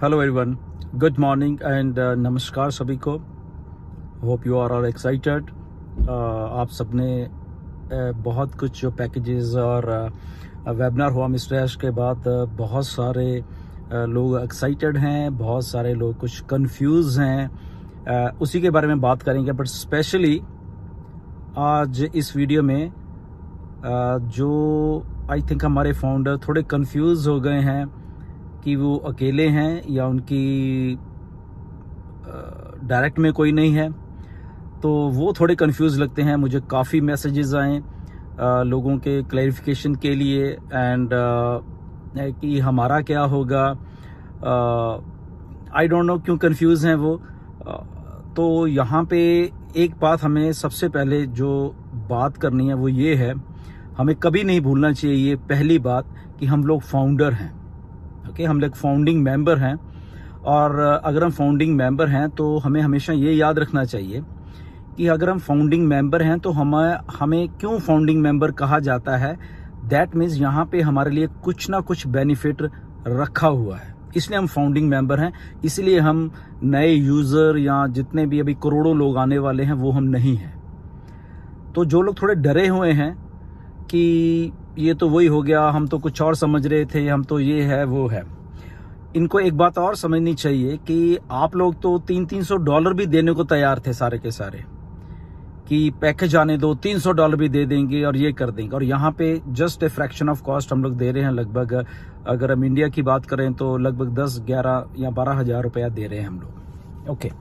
Hello everyone, good morning and नमस्कार सभी को। Hope you are all excited. आप सबने बहुत कुछ जो पैकेजेस और वेबिनार हुआ मिस्टर ऐश के बाद बहुत सारे लोग एक्साइटेड हैं, बहुत सारे लोग कुछ कंफ्यूज हैं। उसी के बारे में बात करेंगे, बट स्पेशली आज इस वीडियो में जो आई थिंक हमारे फाउंडर थोड़े कंफ्यूज हो गए हैं कि वो अकेले हैं या उनकी डायरेक्ट में कोई नहीं है, तो वो थोड़े कंफ्यूज लगते हैं। मुझे काफ़ी मैसेजेस आए लोगों के क्लैरिफिकेशन के लिए एंड कि हमारा क्या होगा। आई डोंट नो क्यों कंफ्यूज हैं वो। तो यहाँ पे एक बात हमें सबसे पहले जो बात करनी है वो ये है, हमें कभी नहीं भूलना चाहिए ये पहली बात कि हम लोग फाउंडर हैं। ओके, हम लोग फाउंडिंग मेंबर हैं, और अगर हम फाउंडिंग मेंबर हैं तो हमें हमेशा ये याद रखना चाहिए कि अगर हम फाउंडिंग मेंबर हैं तो हमें क्यों फाउंडिंग मेंबर कहा जाता है। दैट मीन्स यहाँ पे हमारे लिए कुछ ना कुछ बेनिफिट रखा हुआ है, इसलिए हम फाउंडिंग मेंबर हैं। इसलिए हम नए यूज़र या जितने भी अभी करोड़ों लोग आने वाले हैं वो हम नहीं हैं। तो जो लोग थोड़े डरे हुए हैं कि ये तो वही हो गया, हम तो कुछ और समझ रहे थे, हम तो ये है वो है, इनको एक बात और समझनी चाहिए कि आप लोग तो $300 भी देने को तैयार थे सारे के सारे, कि पैकेज आने दो, $300 भी दे देंगे और ये कर देंगे। और यहाँ पे just a fraction of cost हम लोग दे रहे हैं। लगभग अगर हम इंडिया की बात करें तो लगभग 10, 11 या 12 हज़ार रुपया दे रहे हैं हम लोग। ओके,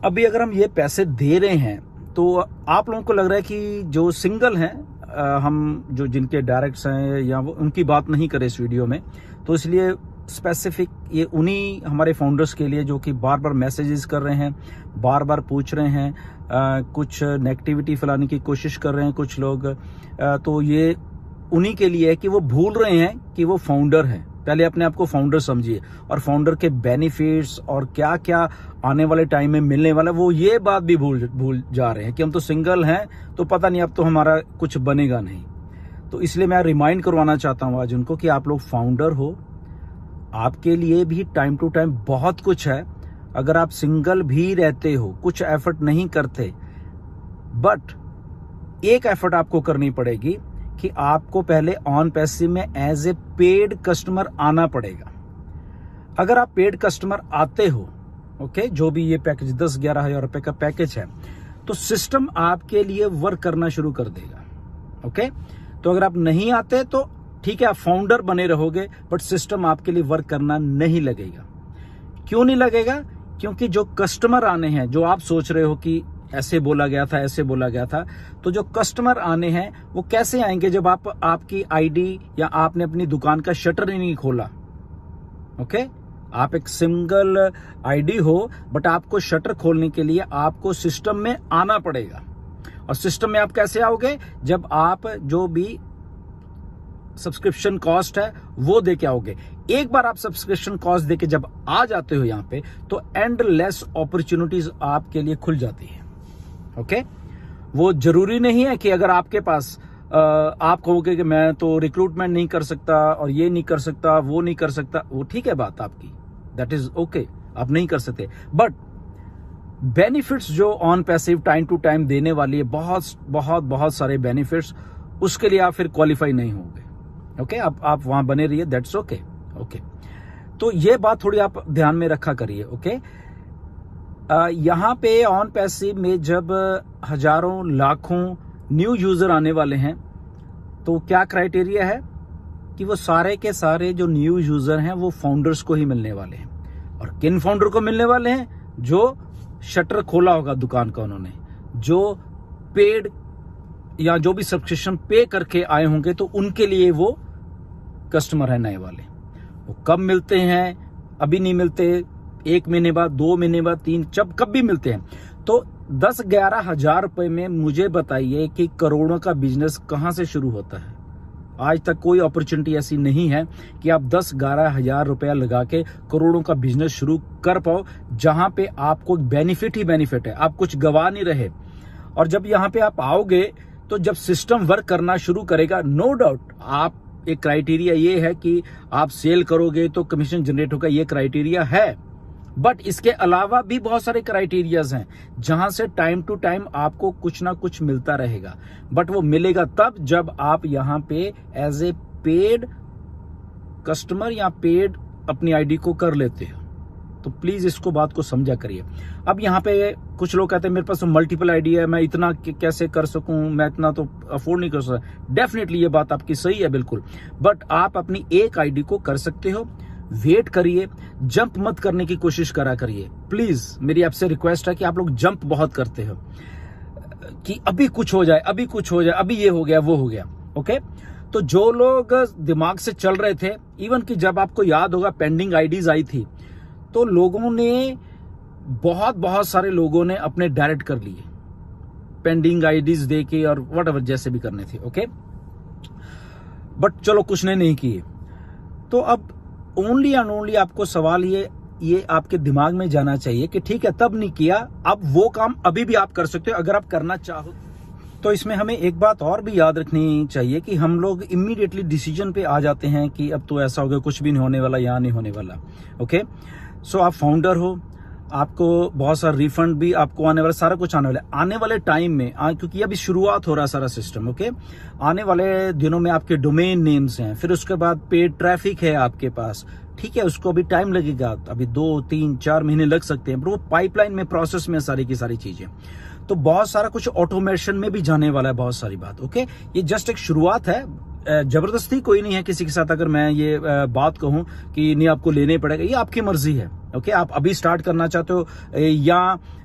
अभी अगर हम ये पैसे दे रहे हैं तो आप लोगों को लग रहा है कि जो सिंगल हैं, हम जो जिनके डायरेक्ट्स हैं या वो उनकी बात नहीं करें इस वीडियो में, तो इसलिए स्पेसिफिक ये उन्हीं हमारे फाउंडर्स के लिए जो कि बार बार मैसेजेस कर रहे हैं, बार बार पूछ रहे हैं, कुछ नेगेटिविटी फैलाने की कोशिश कर रहे हैं कुछ लोग। तो ये उन्हीं के लिए है कि वो भूल रहे हैं कि वो फाउंडर हैं। पहले अपने आप को फाउंडर समझिए, और फाउंडर के बेनिफिट्स और क्या क्या आने वाले टाइम में मिलने वाला, वो ये बात भी भूल जा रहे हैं कि हम तो सिंगल हैं तो पता नहीं अब तो हमारा कुछ बनेगा नहीं। तो इसलिए मैं रिमाइंड करवाना चाहता हूँ आज उनको कि आप लोग फाउंडर हो, आपके लिए भी टाइम टू टाइम बहुत कुछ है। अगर आप सिंगल भी रहते हो, कुछ एफर्ट नहीं करते, बट एक एफर्ट आपको करनी पड़ेगी कि आपको पहले ऑन पैसिव में एज ए पेड कस्टमर आना पड़ेगा। अगर आप पेड कस्टमर आते हो, ओके, जो भी ये पैकेज 10-11 हज़ार रुपए का पैकेज है, तो सिस्टम आपके लिए वर्क करना शुरू कर देगा। ओके, तो अगर आप नहीं आते तो ठीक है, आप फाउंडर बने रहोगे, बट सिस्टम आपके लिए वर्क करना नहीं लगेगा। क्यों नहीं लगेगा? क्योंकि जो कस्टमर आने हैं, जो आप सोच रहे हो कि ऐसे बोला गया था, ऐसे बोला गया था, तो जो कस्टमर आने हैं वो कैसे आएंगे जब आपकी आईडी या आपने अपनी दुकान का शटर ही नहीं खोला। ओके, आप एक सिंगल आईडी हो, बट आपको शटर खोलने के लिए आपको सिस्टम में आना पड़ेगा। और सिस्टम में आप कैसे आओगे? जब आप जो भी सब्सक्रिप्शन कॉस्ट है वो दे के आओगे। एक बार आप सब्सक्रिप्शन कॉस्ट दे के जब आ जाते हो यहाँ पे, तो एंडलेस अपॉर्चुनिटीज आपके लिए खुल जाती है। ओके, वो जरूरी नहीं है कि अगर आपके पास आप कहोगे कि मैं तो रिक्रूटमेंट नहीं कर सकता और ये नहीं कर सकता, वो नहीं कर सकता, वो ठीक है बात आपकी, दैट इज ओके, आप नहीं कर सकते, बट बेनिफिट्स जो on passive time to time देने वाली है, बहुत बहुत बहुत सारे बेनिफिट्स, उसके लिए आप फिर क्वालिफाई नहीं होंगे। ओके, आप वहां बने रहिए, दैट्स ओके। ओके, तो ये बात थोड़ी आप ध्यान में रखा करिए। ओके, यहाँ पे ऑन पैसिव में जब हजारों लाखों न्यू यूजर आने वाले हैं, तो क्या क्राइटेरिया है कि वो सारे के सारे जो न्यू यूजर हैं वो फाउंडर्स को ही मिलने वाले हैं। और किन फाउंडर को मिलने वाले हैं? जो शटर खोला होगा दुकान का उन्होंने, जो पेड या जो भी सब्सक्रिप्शन पे करके आए होंगे, तो उनके लिए वो कस्टमर है नए वाले। वो कब मिलते हैं? अभी नहीं मिलते, 1 महीने बाद, 2 महीने बाद, 3, जब कब भी मिलते हैं। तो 10-11 हज़ार रुपए में मुझे बताइए कि करोड़ों का बिजनेस कहां से शुरू होता है? आज तक कोई अपॉर्चुनिटी ऐसी नहीं है कि आप 10-11 हज़ार रुपया लगा के करोड़ों का बिजनेस शुरू कर पाओ, जहां पे आपको बेनिफिट ही बेनिफिट है, आप कुछ गवा नहीं रहे। और जब यहाँ पे आप आओगे, तो जब सिस्टम वर्क करना शुरू करेगा, नो डाउट आप एक क्राइटेरिया ये है कि आप सेल करोगे तो कमीशन जनरेट होगा, ये क्राइटेरिया है। बट इसके अलावा भी बहुत सारे क्राइटेरियाज हैं जहां से टाइम टू टाइम आपको कुछ ना कुछ मिलता रहेगा। बट वो मिलेगा तब जब आप यहां पे एज ए पेड कस्टमर या पेड अपनी आईडी को कर लेते हो। तो प्लीज इसको बात को समझा करिए। अब यहाँ पे कुछ लोग कहते हैं मेरे पास तो मल्टीपल आईडी है, मैं इतना कैसे कर सकूं, मैं इतना तो अफोर्ड नहीं कर सकता। डेफिनेटली ये बात आपकी सही है बिल्कुल, बट आप अपनी एक आईडी को कर सकते हो। वेट करिए, जंप मत करने की कोशिश करा करिए। प्लीज मेरी आपसे रिक्वेस्ट है कि आप लोग जंप बहुत करते हो कि अभी कुछ हो जाए, अभी कुछ हो जाए, अभी ये हो गया वो हो गया। ओके, तो जो लोग दिमाग से चल रहे थे, इवन कि जब आपको याद होगा पेंडिंग आईडीज आई थी तो लोगों ने बहुत सारे लोगों ने अपने डायरेक्ट कर लिए पेंडिंग आईडीज दे के और व्हाटएवर जैसे भी करने थे। ओके, बट चलो कुछ ने नहीं किए। तो अब ओनली एंड ओनली आपको सवाल ये आपके दिमाग में जाना चाहिए कि ठीक है तब नहीं किया, अब वो काम अभी भी आप कर सकते हो अगर आप करना चाहो। तो इसमें हमें एक बात और भी याद रखनी चाहिए कि हम लोग इमीडिएटली डिसीजन पे आ जाते हैं कि अब तो ऐसा हो गया, कुछ भी नहीं होने वाला, यहाँ नहीं होने वाला। ओके, सो आप फाउंडर हो, आपको बहुत सारा रिफंड भी आपको आने वाला, सारा कुछ आने वाला है। आने वाले टाइम में क्योंकि अभी शुरुआत हो रहा है सारा सिस्टम। ओके, आने वाले दिनों में आपके डोमेन नेम्स हैं, फिर उसके बाद पेड ट्रैफिक है आपके पास, ठीक है, उसको अभी टाइम लगेगा, अभी 2, 3, 4 महीने लग सकते हैं, पर वो पाइपलाइन में प्रोसेस में सारी की सारी चीजें। तो बहुत सारा कुछ ऑटोमेशन में भी जाने वाला है, बहुत सारी बात। ओके, ये जस्ट एक शुरुआत है, जबरदस्ती कोई नहीं है किसी के साथ। अगर मैं ये बात कहूं कि नहीं आपको लेने पड़ेगा, ये आपकी मर्जी है। ओके, आप अभी स्टार्ट करना चाहते हो या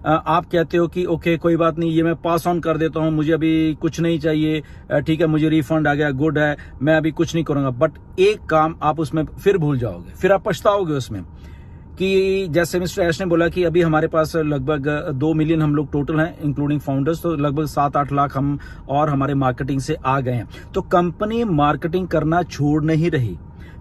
आप कहते हो कि ओके कोई बात नहीं, ये मैं पास ऑन कर देता हूं, मुझे अभी कुछ नहीं चाहिए, ठीक है, मुझे रिफंड आ गया, गुड है, मैं अभी कुछ नहीं करूंगा। बट एक काम आप उसमें फिर भूल जाओगे, फिर आप पछताओगे उसमें कि जैसे मिस्टर ऐश ने बोला कि अभी हमारे पास लगभग 2 मिलियन हम लोग टोटल हैं इंक्लूडिंग फाउंडर्स, तो लगभग 7-8 लाख हम और हमारे मार्केटिंग से आ गए हैं। तो कंपनी मार्केटिंग करना छोड़ नहीं रही,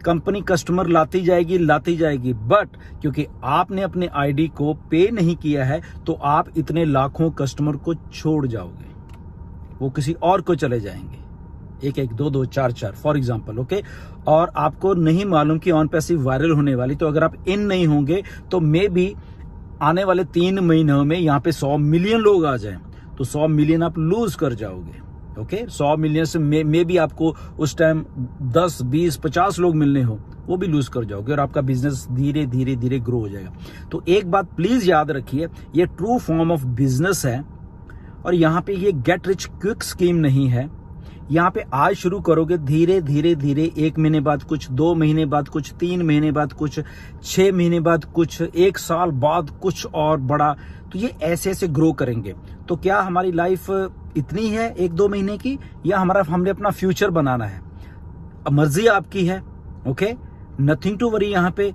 कंपनी कस्टमर लाती जाएगी, बट क्योंकि आपने अपने आईडी को पे नहीं किया है तो आप इतने लाखों कस्टमर को छोड़ जाओगे, वो किसी और को चले जाएंगे, 1-1, 2-2, 4-4 फॉर एग्जाम्पल। ओके, और आपको नहीं मालूम कि ऑन पैसिव वायरल होने वाली, तो अगर आप इन नहीं होंगे तो मे बी आने वाले 3 महीनों में यहाँ पे 100 मिलियन लोग आ जाएं, तो 100 मिलियन आप लूज कर जाओगे। ओके, 100 मिलियन से मे भी आपको उस टाइम 10, 20, 50 लोग मिलने हो, वो भी लूज कर जाओगे और आपका बिजनेस धीरे धीरे ग्रो हो जाएगा। तो एक बात प्लीज याद रखिए, ये ट्रू फॉर्म ऑफ बिजनेस है और यहाँ पे ये गेट रिच क्विक स्कीम नहीं है। यहाँ पे आज शुरू करोगे, धीरे धीरे 1 महीने बाद कुछ, 2 महीने बाद कुछ, 3 महीने बाद कुछ, 6 महीने बाद कुछ, 1 साल बाद कुछ और बड़ा, तो ये ऐसे ग्रो करेंगे। तो क्या हमारी लाइफ इतनी है 1-2 महीने की, या हमने अपना फ्यूचर बनाना है? मर्जी आपकी है। Okay, nothing to worry. यहाँ पे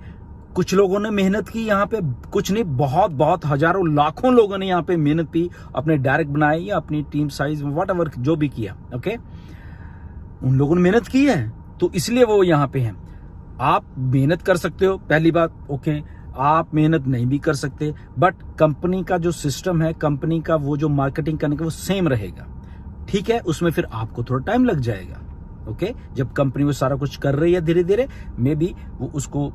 कुछ लोगों ने मेहनत की, यहाँ पे कुछ नहीं, बहुत हजारों लाखों लोगों ने यहाँ पे मेहनत की, अपने डायरेक्ट बनाए या अपनी टीम साइज व्हाटएवर जो भी किया। ओके, उन लोगों ने मेहनत की है तो इसलिए वो यहाँ पे हैं। आप मेहनत कर सकते हो, पहली बात। ओके, आप मेहनत नहीं भी कर सकते, बट कंपनी का जो सिस्टम है, कंपनी का वो जो मार्केटिंग करने का वो सेम रहेगा, ठीक है। उसमें फिर आपको थोड़ा टाइम लग जाएगा। ओके, जब कंपनी वो सारा कुछ कर रही है धीरे धीरे, मे बी वो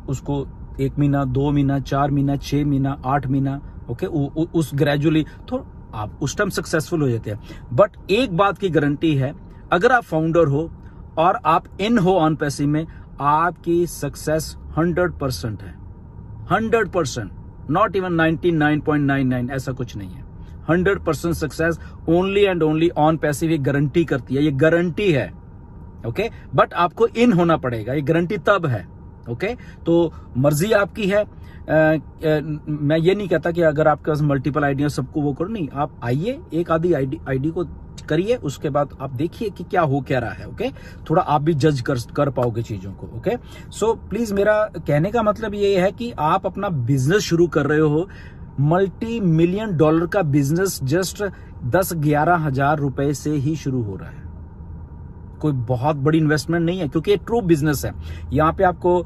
उसको 1 महीना, 2 महीना, 4 महीना, 6 महीना, 8 महीना, ओके, उस ग्रेजुअली तो आप उस टाइम सक्सेसफुल हो जाते हैं। बट एक बात की गारंटी है, अगर आप फाउंडर हो और आप इन हो ऑन पैसिव में, आपकी सक्सेस 100% है। 100%, नॉट इवन 99.99, ऐसा कुछ नहीं है। 100% success only and only on passive ये गारंटी करती है, ये गारंटी है। ओके, बट आपको इन होना पड़ेगा, ये गारंटी तब है। ओके, तो मर्जी आपकी है। मैं ये नहीं कहता कि अगर आपके पास मल्टीपल आईडिया सबको वो करो, नहीं, आप आइए, एक आधी आईडी को करिए, उसके बाद आप देखिए कि क्या हो क्या रहा है। ओके, थोड़ा आप भी जज कर पाओगे चीजों को। ओके, सो प्लीज मेरा कहने का मतलब ये है कि आप अपना बिजनेस शुरू कर रहे हो, $multi-million का बिजनेस जस्ट 10-11 हजार रुपए से ही शुरू हो रहा है। कोई बहुत बड़ी इन्वेस्टमेंट नहीं है, क्योंकि ये ट्रू बिजनेस है। यहाँ पे आपको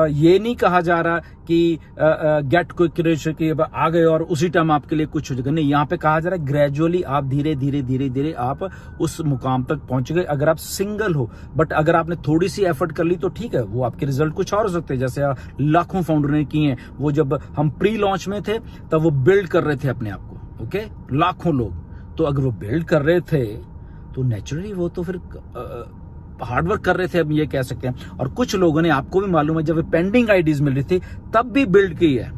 ये नहीं कहा जा रहा कि गेट क्विक रिच कि आ गए और उसी टाइम आपके लिए कुछ हो जाएगा, नहीं। यहाँ पे कहा जा रहा है ग्रेजुअली आप धीरे धीरे आप उस मुकाम तक पहुंच गए अगर आप सिंगल हो। बट अगर आपने थोड़ी सी एफर्ट कर ली तो ठीक है, वो आपके रिजल्ट कुछ और हो सकते हैं। जैसे लाखों फाउंडर ने किए हैं, वो जब हम प्री लॉन्च में थे तब वो बिल्ड कर रहे थे अपने आप को, ओके, लाखों लोग। तो अगर वो बिल्ड कर रहे थे तो नेचुरली वो तो फिर हार्डवर्क कर रहे थे, अब ये कह सकते हैं। और कुछ लोगों ने, आपको भी मालूम है, जब पेंडिंग आईडीज मिल रही थी तब भी बिल्ड की है,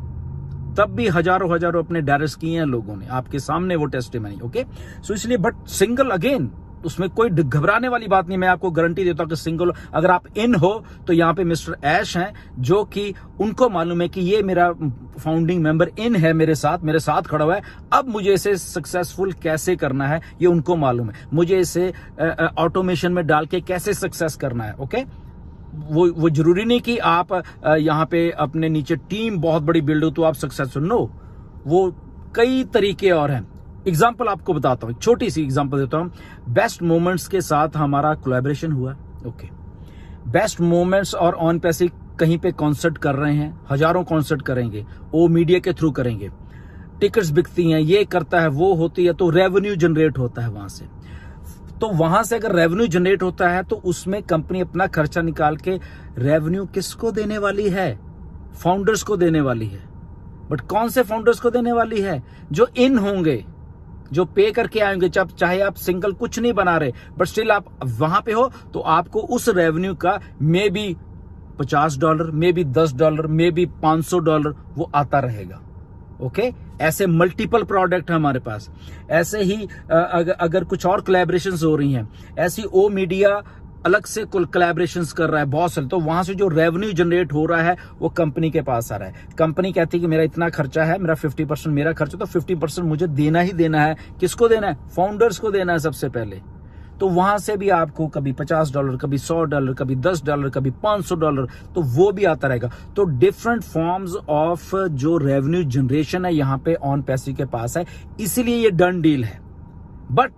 तब भी हजारों अपने डायरेक्ट किए हैं लोगों ने, आपके सामने वो टेस्टिमनी, ओके। सो इसलिए बट सिंगल अगेन उसमें कोई घबराने वाली बात नहीं। मैं आपको गारंटी देता हूं कि सिंगल अगर आप इन हो तो यहाँ पे मिस्टर ऐश हैं, जो कि उनको मालूम है कि ये मेरा फाउंडिंग मेंबर इन है, मेरे साथ खड़ा हुआ है। अब मुझे इसे सक्सेसफुल कैसे करना है ये उनको मालूम है, मुझे इसे ऑटोमेशन में डाल के कैसे सक्सेस करना है, ओके। वो जरूरी नहीं कि आप यहाँ पे अपने नीचे टीम बहुत बड़ी बिल्ड हो तो आप सक्सेसफुल, नो। वो कई तरीके और हैं। एग्जाम्पल आपको बताता हूं, छोटी सी एग्जाम्पल देता हूं। बेस्ट मोमेंट्स के साथ हमारा कोलैबोरेशन हुआ, ओके। बेस्ट मोमेंट्स और ऑन पैसे कहीं पे कॉन्सर्ट कर रहे हैं, हजारों कॉन्सर्ट करेंगे, वो मीडिया के थ्रू करेंगे, टिकट्स बिकती हैं, ये करता है, वो होती है, तो रेवेन्यू जनरेट होता है वहां से। तो वहां से अगर रेवेन्यू जनरेट होता है तो उसमें कंपनी अपना खर्चा निकाल के रेवेन्यू किसको देने वाली है? फाउंडर्स को देने वाली है। बट कौन से फाउंडर्स को देने वाली है? जो इन होंगे, जो पे करके आएंगे। चाहे आप सिंगल कुछ नहीं बना रहे, बट स्टिल आप वहां पे हो, तो आपको उस रेवेन्यू का may be $50, may be $10, may be $500 वो आता रहेगा, ओके। ऐसे मल्टीपल प्रोडक्ट है हमारे पास। ऐसे ही अगर कुछ और कोलैबोरेशंस हो रही हैं, ऐसी ओ मीडिया अलग से कोलैबोरेशंस कर रहा है बहुत सारे, तो वहां से जो रेवेन्यू जनरेट हो रहा है वो कंपनी के पास आ रहा है। कंपनी कहती है कि मेरा इतना खर्चा है, मेरा 50% मेरा खर्चा, तो 50% मुझे देना ही देना है। किसको देना है? फाउंडर्स को देना है सबसे पहले। तो वहां से भी आपको कभी $50, कभी $100, कभी $10, कभी $500, तो वो भी आता रहेगा। तो डिफरेंट फॉर्म्स ऑफ जो रेवेन्यू जनरेशन है यहाँ पे ऑन पैसे के पास है, इसीलिए ये डन डील है। बट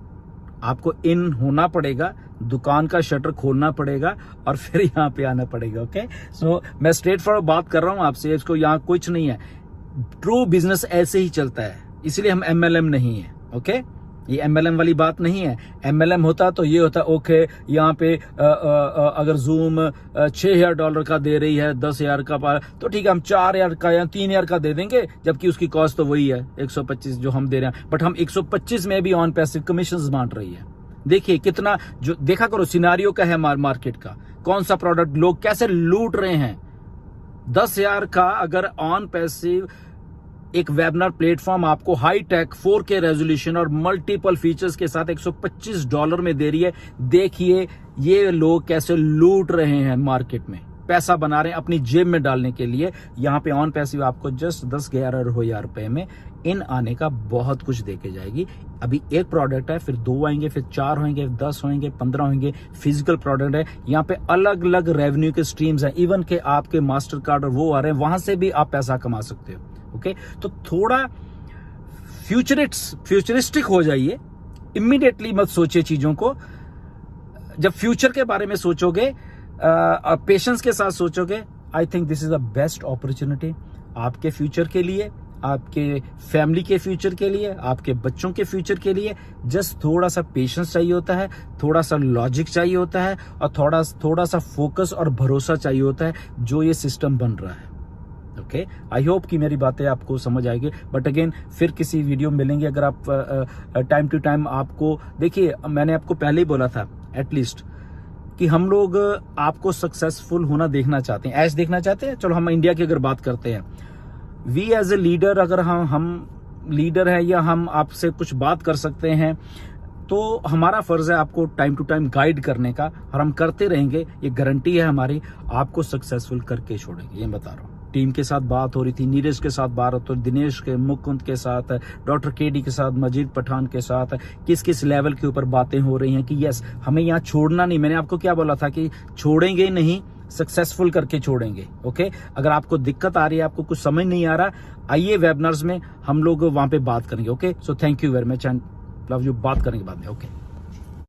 आपको इन होना पड़ेगा, दुकान का शटर खोलना पड़ेगा और फिर यहाँ पे आना पड़ेगा, ओके। सो मैं स्ट्रेट फॉरवर्ड बात कर रहा हूँ आपसे, इसको यहाँ कुछ नहीं है। ट्रू बिजनेस ऐसे ही चलता है, इसलिए हम MLM नहीं है, ओके। ये MLM वाली बात नहीं है। MLM होता तो ये होता, ओके, यहाँ पे अगर जूम $6,000 का दे रही है, 10,000 का पार, तो ठीक है, हम 4,000 का या 3,000 का दे देंगे, जबकि उसकी कॉस्ट तो वही है 125 जो हम दे रहे हैं। बट हम 125 में भी ऑन पैसिव कमीशंस बांट रही है। देखिए कितना, जो देखा करो सिनारियो का है मार्केट का, कौन सा प्रोडक्ट लोग कैसे लूट रहे हैं। 10,000 का अगर ऑन पैसिव एक वेबिनार प्लेटफॉर्म आपको हाई टेक 4K रेजोल्यूशन और मल्टीपल फीचर्स के साथ $125 में दे रही है, देखिए ये लोग कैसे लूट रहे हैं मार्केट में, पैसा बना रहे हैं अपनी जेब में डालने के लिए। यहाँ पे ऑन पैसिव आपको जस्ट 10-11 रुपए में इन आने का बहुत कुछ देके जाएगी। अभी एक प्रोडक्ट है, फिर 2 आएंगे, फिर 4 होंगे, 10 होंगे, 15 होंगे। फिजिकल प्रोडक्ट है, यहाँ पे अलग अलग रेवेन्यू के स्ट्रीम्स हैं, इवन के आपके मास्टर कार्ड और वो आ रहे हैं, वहां से भी आप पैसा कमा सकते हो, ओके। तो थोड़ा फ्यूचरिस्टिक हो जाइए, इमीडिएटली मत सोचिए चीजों को। जब फ्यूचर के बारे में सोचोगे, पेशेंस के साथ सोचोगे, I think this is the best opportunity आपके फ्यूचर के लिए, आपके फैमिली के फ्यूचर के लिए, आपके बच्चों के फ्यूचर के लिए। जस्ट थोड़ा सा पेशेंस चाहिए होता है, थोड़ा सा लॉजिक चाहिए होता है, और थोड़ा सा फोकस और भरोसा चाहिए होता है, जो ये सिस्टम बन रहा है, ओके। आई होप कि मेरी बातें आपको समझ आएगी। बट अगेन फिर किसी वीडियो में मिलेंगे। अगर आप टाइम टू टाइम आपको, देखिए मैंने आपको पहले ही बोला था एटलीस्ट कि हम लोग आपको सक्सेसफुल होना देखना चाहते हैं, ऐश देखना चाहते हैं। चलो हम इंडिया की अगर बात करते हैं, वी एज ए लीडर, अगर हम लीडर हैं या हम आपसे कुछ बात कर सकते हैं, तो हमारा फर्ज है आपको टाइम टू टाइम गाइड करने का, और हम करते रहेंगे। ये गारंटी है हमारी, आपको सक्सेसफुल करके छोड़ेंगे, ये बता रहा हूँ। टीम के साथ बात हो रही थी, नीरज के साथ बात हो, दिनेश के, मुकुंद के साथ, डॉक्टर KD के साथ, मजीद पठान के साथ, किस किस लेवल के ऊपर बातें हो रही हैं कि यस हमें यहाँ छोड़ना नहीं। मैंने आपको क्या बोला था कि छोड़ेंगे नहीं, सक्सेसफुल करके छोड़ेंगे, ओके। अगर आपको दिक्कत आ रही है, आपको कुछ समझ नहीं आ रहा, आइए वेबिनार्स में, हम लोग वहां पे बात करेंगे, okay. So thank you very much and love you. बात करने के बाद में, ओके।